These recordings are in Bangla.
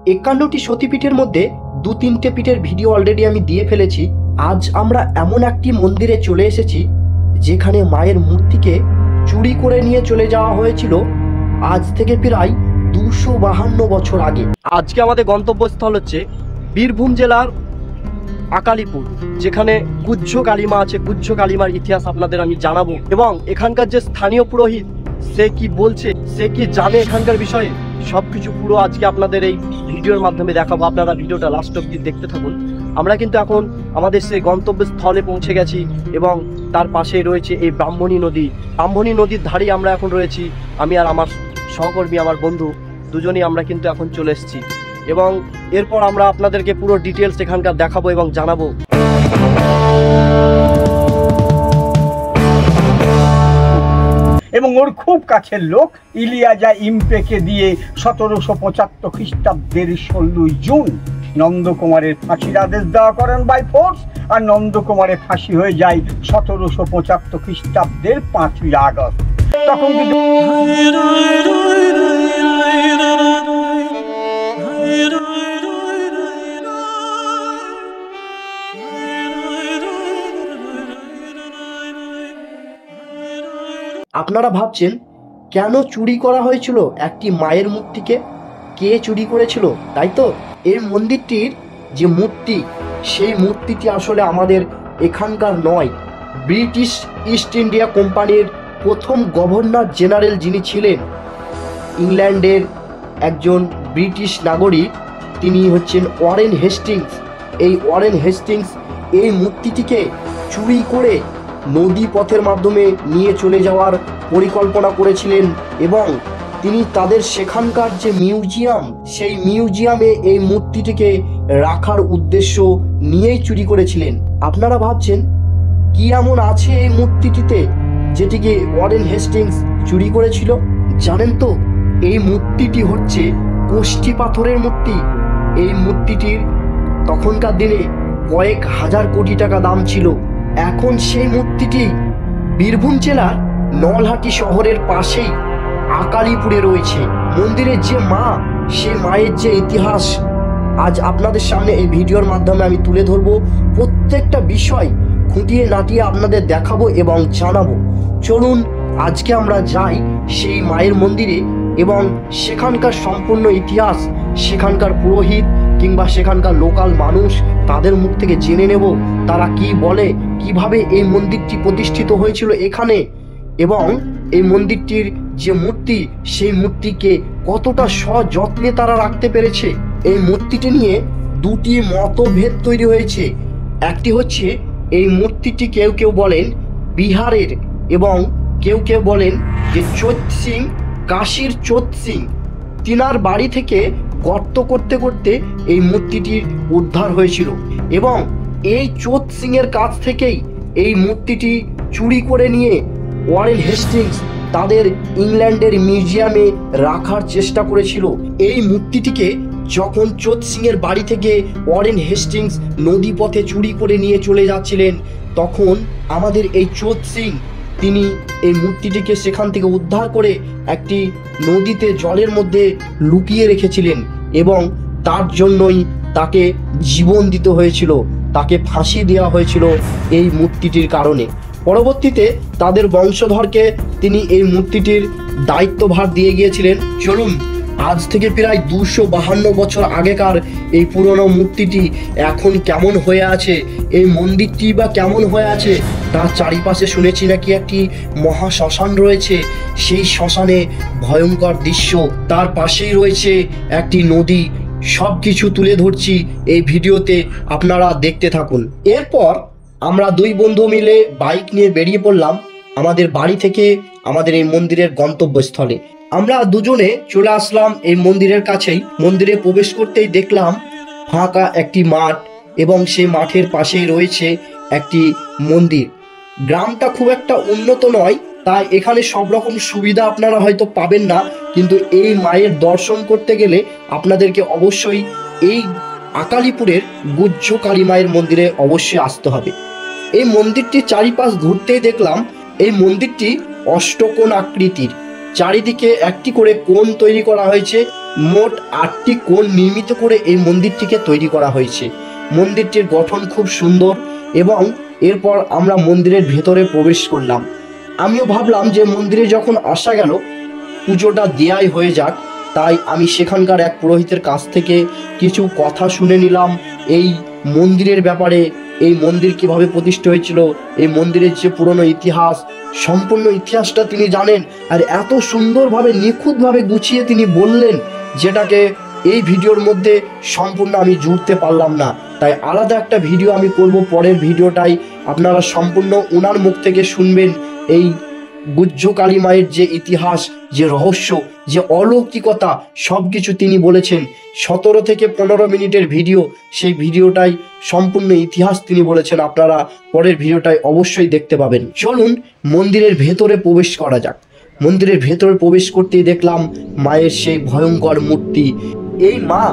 51টি সতীপীঠের মধ্যে 2-3টে পীঠের ভিডিও অলরেডি আমি দিয়ে ফেলেছি। আজ আমরা এমন একটি মন্দিরে চলে এসেছি যেখানে মায়ের মূর্তিকে চুরি করে নিয়ে চলে যাওয়া হয়েছিল আজ থেকে প্রায় 252 বছর আগে। আজকে আমাদের গন্তব্যস্থল হচ্ছে বীরভূম জেলার আকালিপুর, যেখানে গুহ্য কালিমা আছে। গুহ্য কালিমার ইতিহাস আপনাদের আমি জানাবো এবং এখানকার যে স্থানীয় পুরোহিত সে কি বলছে, সে কি জানে এখানকার বিষয়ে, সবকিছু পুরো আজকে আপনাদের এই ভিডিওর মাধ্যমে দেখাবো। আপনারা ভিডিওটা লাস্ট অবধি দেখতে থাকুন। আমরা কিন্তু এখন আমাদের সেই গন্তব্যস্থলে পৌঁছে গেছি এবং তার পাশেই রয়েছে এই ব্রাহ্মণী নদী। ব্রাহ্মণী নদীর ধারেই আমরা এখন রয়েছি। আমি আর আমার সহকর্মী, আমার বন্ধু, দুজনেই আমরা কিন্তু এখন চলে এসেছি এবং এরপর আমরা আপনাদেরকে পুরো ডিটেলস এখানকার দেখাবো এবং জানাবো। এবং ওর খুব কাছের লোক ইলিয়াজা ইমপেকে দিয়ে 1775 খ্রিস্টাব্দের 16 জুন নন্দকুমারের ফাঁসির আদেশ দেওয়া করেন বাই ফোর্স, আর নন্দকুমারের ফাঁসি হয়ে যায় 1775 খ্রিস্টাব্দের 5ই আগস্ট। তখন আপনারা ভাবছেন কেন চুরি করা হয়েছিল একটি মায়ের মূর্তিকে, কে চুরি করেছিল, তাই তো? এই মন্দিরটির যে মূর্তি, সেই মূর্তিটি আসলে আমাদের এখানকার নয়। ব্রিটিশ ইস্ট ইন্ডিয়া কোম্পানির প্রথম গভর্নর জেনারেল যিনি ছিলেন, ইংল্যান্ডের একজন ব্রিটিশ নাগরিক, তিনি হচ্ছেন ওয়ারেন হেস্টিংস। এই ওয়ারেন হেস্টিংস এই মূর্তিটিকে চুরি করে নদী পথের মাধ্যমে নিয়ে চলে যাওয়ার পরিকল্পনা করেছিলেন এবং তিনি তাদের সেখানকার যে মিউজিয়াম, সেই মিউজিয়ামে এই মূর্তিটিকে রাখার উদ্দেশ্য নিয়েই চুরি করেছিলেন। আপনারা ভাবছেন কি এমন আছে এই মূর্তিটিতে যেটিকে ওয়ারেন হেস্টিংস চুরি করেছিল? জানেন তো, এই মূর্তিটি হচ্ছে কোষ্ঠী পাথরের মূর্তি। এই মূর্তিটির তখনকার দিনে কয়েক হাজার কোটি টাকা দাম ছিল। এখন সেই মূর্তিটি বীরভূম জেলার নলহাটি শহরের পাশেই আকালিপুরে রয়েছে। মন্দিরের যে মা, সে মায়ের যে ইতিহাস আজ আপনাদের সামনে এই ভিডিওর মাধ্যমে আমি তুলে ধরবো। প্রত্যেকটা বিষয় খুঁটিয়ে নাটিয়ে আপনাদের দেখাবো এবং জানাবো। চলুন আজকে আমরা যাই সেই মায়ের মন্দিরে এবং সেখানকার সম্পূর্ণ ইতিহাস, সেখানকার পুরোহিত কিংবা সেখানকার লোকাল মানুষ, তাদের মুখ থেকে জেনে নেব তারা কি বলে, কিভাবে এই মন্দিরটি প্রতিষ্ঠিত হয়েছিল এখানে এবং এই মন্দিরটির যে মূর্তি, সেই মূর্তিকে কতটা সযত্নে তারা রাখতে পেরেছে। এই মূর্তিটি নিয়ে দুটি মতভেদ তৈরি হয়েছে। একটি হচ্ছে এই মূর্তিটি কেউ কেউ বলেন বিহারের এবং কেউ কেউ বলেন যে চোৎ সিং, কাশীর চোৎ সিং, তিনার বাড়ি থেকে গর্ত করতে করতে এই মূর্তিটির উদ্ধার হয়েছিল এবং এই চোৎ সিং এর কাছ থেকেই এই মূর্তিটি চুরি করে নিয়ে ওয়ারেন হেস্টিংস তাদের ইংল্যান্ডের মিউজিয়ামে রাখার চেষ্টা করেছিল। এই মূর্তিটিকে যখন চোৎ সিং এর বাড়ি থেকে ওয়ারেন হেস্টিংস নদী পথে চুরি করে নিয়ে চলে যাচ্ছিলেন, তখন আমাদের এই চোৎ সিং তিনি এই মূর্তিটিকে সেখান থেকে উদ্ধার করে একটি নদীতে জলের মধ্যে লুকিয়ে রেখেছিলেন এবং তার জন্যই তাকে জীবন দিতে হয়েছিল, তাকে ফাঁসি দেওয়া হয়েছিল এই মূর্তিটির কারণে। পরবর্তীতে তাদের বংশধরকে তিনি এই মূর্তিটির দায়িত্বভার দিয়ে গিয়েছিলেন। চলুন আজ থেকে প্রায় 252 বছর আগেকার এই পুরনো মূর্তিটি এখন কেমন হয়ে আছে, এই মন্দিরটি বা কেমন হয়ে আছে, তার চারিপাশে শুনেছি নাকি একটি মহা শ্মশান রয়েছে। সেই শ্মশানে ভয়ঙ্কর দৃশ্য, তার পাশেই রয়েছে একটি নদী। সব কিছু তুলে ধরছি এই ভিডিওতে, আপনারা দেখতে থাকুন। এরপর আমরা দুই বন্ধু মিলে বাইক নিয়ে বেরিয়ে পড়লাম আমাদের বাড়ি থেকে আমাদের এই মন্দিরের গন্তব্যস্থলে। আমরা দুজনে চলে আসলাম এই মন্দিরের কাছেই। মন্দিরে প্রবেশ করতেই দেখলাম ফাঁকা একটি মাঠ এবং সেই মাঠের পাশেই রয়েছে একটি মন্দির। গ্রামটা খুব একটা উন্নত নয়, তাই এখানে সব রকম সুবিধা আপনারা হয়তো পাবেন না, কিন্তু এই মায়ের দর্শন করতে গেলে আপনাদেরকে অবশ্যই এই আকালিপুরের গুহ্য কালী মায়ের মন্দিরে অবশ্যই আসতে হবে। এই মন্দিরটির চারিপাশ ঘুরতেই দেখলাম এই মন্দিরটি অষ্টকোণ আকৃতির, চারিদিকে একটি করে কোণ তৈরি করা হয়েছে মোট 8টি কোণ নির্মিত করে এই মন্দিরটিকে তৈরি করা হয়েছে। মন্দিরটির গঠন খুব সুন্দর এবং এরপর আমরা মন্দিরের ভেতরে প্রবেশ করলাম। আমিও ভাবলাম যে মন্দিরে যখন আসা গেল পুজোটা দেয়াই হয়ে যাক, তাই আমি সেখানকার এক পুরোহিতের কাছ থেকে কিছু কথা শুনে নিলাম এই মন্দিরের ব্যাপারে, এই মন্দির কিভাবে প্রতিষ্ঠা হয়েছিল, এই মন্দিরের যে পুরনো ইতিহাস, সম্পূর্ণ ইতিহাসটা তিনি জানেন। আর এত সুন্দরভাবে নিখুঁতভাবে গুছিয়ে তিনি বললেন, যেটাকে এই ভিডিওর মধ্যে সম্পূর্ণ আমি জুড়তে পারলাম না। তাই আলাদা একটা ভিডিও আমি করব, পরের ভিডিওটাই আপনারা সম্পূর্ণ ওনার মুখ থেকে শুনবেন এই গুহ্য কালী মায়ের যে ইতিহাস, যে রহস্য, যে অলৌকিকতা, সব কিছু তিনি বলেছেন। 17 থেকে 15 মিনিটের ভিডিও, সেই ভিডিওটাই সম্পূর্ণ ইতিহাস তিনি বলেছেন। আপনারা পরের ভিডিওটাই অবশ্যই দেখতে পাবেন। চলুন মন্দিরের ভেতরে প্রবেশ করা যাক। মন্দিরের ভেতরে প্রবেশ করতেই দেখলাম মায়ের সেই ভয়ঙ্কর মূর্তি। এই মা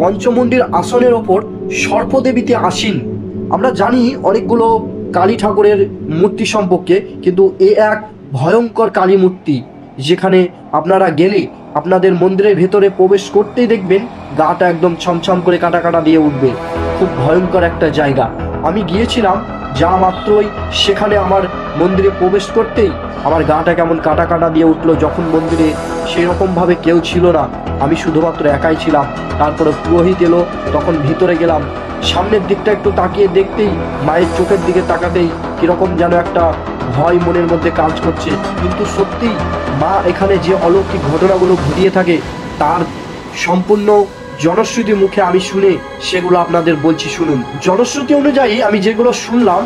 পঞ্চমুণ্ডির আসনের ওপর সর্পদেবীতে আসীন। আমরা জানি অনেকগুলো কালী ঠাকুরের মূর্তি সম্পর্কে, কিন্তু এ এক ভয়ঙ্কর কালী মূর্তি, যেখানে আপনারা গেলে আপনাদের মন্দিরের ভেতরে প্রবেশ করতেই দেখবেন গাটা একদম ছমছম করে কাটা কাটা দিয়ে উঠবে। খুব ভয়ঙ্কর একটা জায়গা। আমি গিয়েছিলাম, যা মাত্রই সেখানে আমার মন্দিরে প্রবেশ করতেই আমার গাটা কেমন কাটা কাটা দিয়ে উঠলো। যখন মন্দিরে সেরকমভাবে কেউ ছিল না, আমি শুধুমাত্র একাই ছিলাম। তারপরে পুরোহিত এলো, তখন ভিতরে গেলাম। সামনের দিকটা একটু তাকিয়ে দেখতেই, মায়ের চোখের দিকে তাকাতেই কীরকম যেন একটা ভয় মনের মধ্যে কাজ করছে। কিন্তু সত্যিই মা এখানে যে অলৌকিক ঘটনাগুলো ঘটিয়ে থাকে তার সম্পূর্ণ জনশ্রুতি মুখে আমি শুনে সেগুলো আপনাদের বলছি, শুনুন। জনশ্রুতি অনুযায়ী আমি যেগুলো শুনলাম,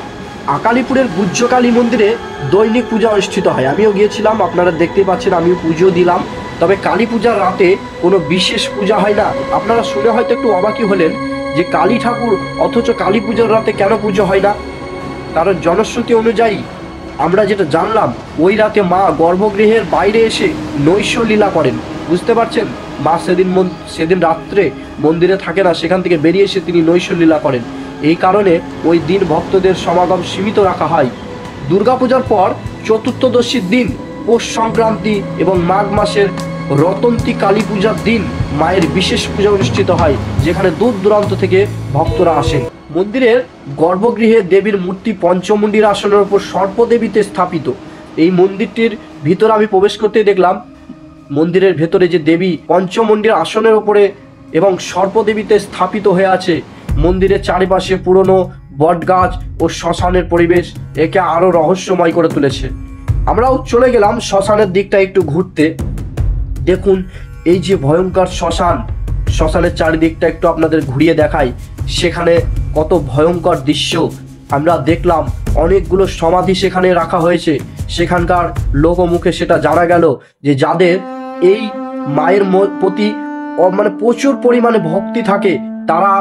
আকালিপুরের গুহ্য কালী মন্দিরে দৈনিক পূজা অনুষ্ঠিত হয়। আমিও গিয়েছিলাম, আপনারা দেখতে পাচ্ছেন, আমিও পুজো দিলাম। তবে কালী পূজার রাতে কোনো বিশেষ পূজা হয় না। আপনারা শুনে হয়তো একটু অবাকই হলেন যে কালী ঠাকুর, অথচ কালী পূজার রাতে কেন পুজো হয় না? কারণ জনশ্রুতি অনুযায়ী আমরা যেটা জানলাম, ওই রাতে মা গর্ভগৃহের বাইরে এসে নৈশ লীলা করেন। বুঝতে পারছেন, মা সেদিন রাত্রে মন্দিরে থাকে না, সেখান থেকে বেরিয়ে এসে তিনি নৈশ লীলা করেন। এই কারণে ওই দিন ভক্তদের সমাগম সীমিত রাখা হয়। দুর্গাপূজার পর চতুর্থদশীর দিন, পৌষ সংক্রান্তি এবং মাঘ মাসের রতন্তী কালী পূজার দিন মায়ের বিশেষ পূজা অনুষ্ঠিত হয়, যেখানে দূর দূরান্ত থেকে ভক্তরা আসেন। মন্দিরের গর্ভগৃহে দেবীর মূর্তি পঞ্চমুণ্ডির আসনের উপর সর্পদেবীতে স্থাপিত। এই মন্দিরটির ভিতরে আমি প্রবেশ করতে দেখলাম মন্দিরের ভেতরে যে দেবী পঞ্চমুণ্ডির আসনের উপরে এবং সর্পদেবীতে স্থাপিত হয়ে আছে। মন্দিরের চারিপাশে পুরনো বটগাছ ও শ্মশানের পরিবেশ একে আরো রহস্যময় করে তুলেছে। আমরাও চলে গেলাম শ্মশানের দিকটা একটু ঘুরতে। দেখুন এই যে ভয়ঙ্কর শ্মশান, শ্মশানের চারিদিকটা একটু আপনাদের ঘুরিয়ে দেখাই। সেখানে কত ভয়ঙ্কর দৃশ্য আমরা দেখলাম। অনেকগুলো সমাধি সেখানে রাখা হয়েছে। সেখানকার লোকমুখে সেটা জানা গেল যে যাদের এই মায়ের প্রতি মানে প্রচুর পরিমাণে ভক্তি থাকে, তারা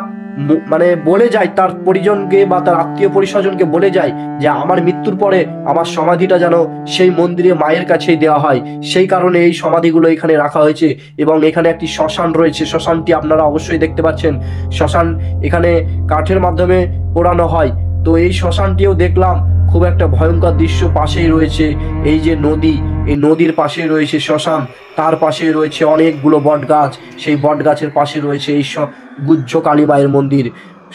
মানে বলে যায় তার পরিজনকে বা তার আত্মীয় পরিস্বজনকে বলে যায় যে আমার মৃত্যুর পরে আমার সমাধিটা যেন সেই মন্দিরে মায়ের কাছেই দেওয়া হয়। সেই কারণে এই সমাধিগুলো এখানে রাখা হয়েছে। এবং এখানে একটি শ্মশান রয়েছে, শ্মশানটি আপনারা অবশ্যই দেখতে পাচ্ছেন। শ্মশান এখানে কাঠের মাধ্যমে পোড়ানো হয়। তো এই শ্মশানটিও দেখলাম, খুব একটা ভয়ঙ্কর দৃশ্য। পাশেই রয়েছে এই যে নদী, এই নদীর পাশেই রয়েছে শ্মশান, তার পাশেই রয়েছে অনেকগুলো বটগাছ, সেই বটগাছের পাশে রয়েছে এই গুহ্য কালী মায়ের মন্দির।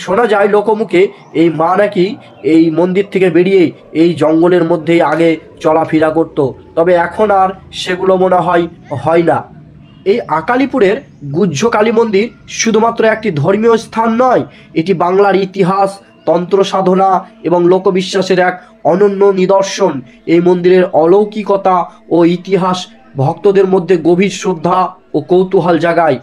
শোনা যায় লোকমুখে এই মা নাকি এই মন্দির থেকে বেরিয়ে এই জঙ্গলের মধ্যেই আগে চলাফেরা করত, তবে এখন আর সেগুলো মনে হয় না। এই আকালিপুরের গুহ্য কালী মন্দির শুধুমাত্র একটি ধর্মীয় স্থান নয়, এটি বাংলার ইতিহাস, তন্ত্র সাধনা এবং লোকবিশ্বাসের এক অনন্য নিদর্শন। এই মন্দিরের অলৌকিকতা ও ইতিহাস ভক্তদের মধ্যে গভীর শ্রদ্ধা ও কৌতূহল জাগায়।